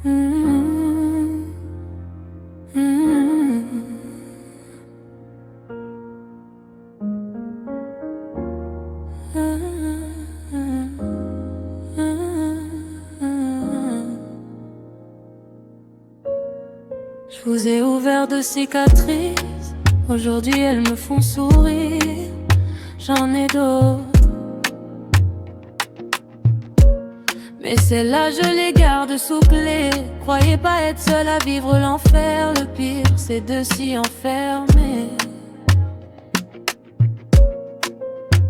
Je vous ai ouvert de cicatrices, aujourd'hui elles me font sourire. J'en ai d'autres, mais celles-là je les garde sous clé. Croyez pas être seul à vivre l'enfer, le pire c'est de s'y enfermer.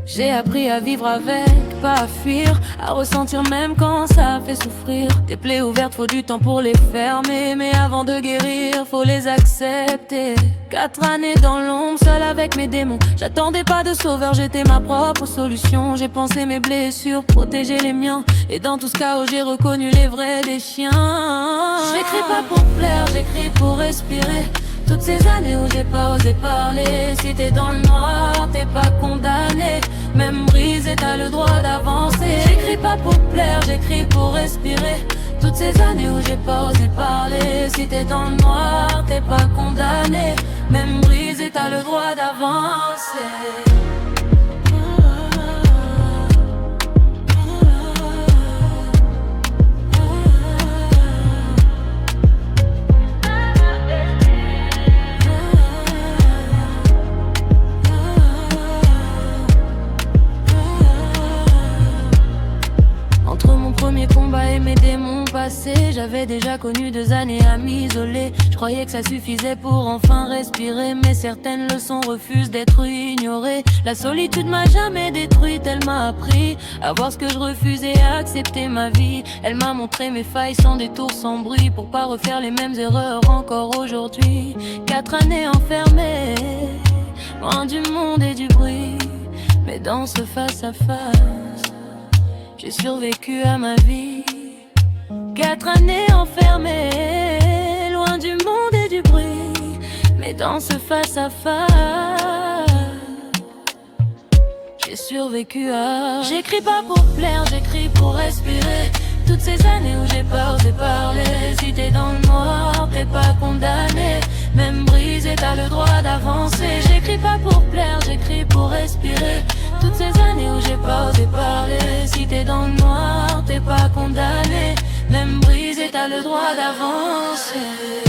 J'ai appris à vivre avec, pas à fuir, à ressentir même quand ça fait souffrir. Des plaies ouvertes, faut du temps pour les fermer, mais avant de guérir, faut les accepter. 4 années dans l'ombre, seule avec mes démons. J'attendais pas de sauveur, j'étais ma propre solution. J'ai pensé mes blessures, protéger les miens, et dans tout ce chaos, j'ai reconnu les vrais des chiens. J'écris pas pour plaire, j'écris pour respirer. Toutes ces années où j'ai pas osé parler. Si t'es dans le noir, t'es pas condamné. Même brisé, t'as le droit d'avancer. J'écris pas pour plaire, j'écris pour respirer. Toutes ces années où j'ai pas osé parler. Si t'es dans le noir, t'es pas condamné. Même brisé, t'as le droit d'avancer. Entre mon premier combat et mes démons passés, j'avais déjà connu 2 années à m'isoler. Je croyais que ça suffisait pour enfin respirer, mais certaines leçons refusent d'être ignorées. La solitude m'a jamais détruite, elle m'a appris à voir ce que je refusais et à accepter ma vie. Elle m'a montré mes failles sans détour, sans bruit, pour pas refaire les mêmes erreurs encore aujourd'hui. 4 années enfermées, loin du monde et du bruit, mais dans ce face à face, j'ai survécu à ma vie. 4 années enfermées, loin du monde et du bruit, mais dans ce face à face, j'ai survécu à... J'écris pas pour plaire, j'écris pour respirer. Toutes ces années où j'ai pas osé parler. Si t'es dans le noir, t'es pas condamné. Même brisé, t'as le droit d'avancer. J'écris pas pour plaire, j'écris pour respirer. Toutes ces années où j'ai pas osé parler. Si t'es dans le noir, t'es pas condamné. Même brisé, t'as le droit d'avancer.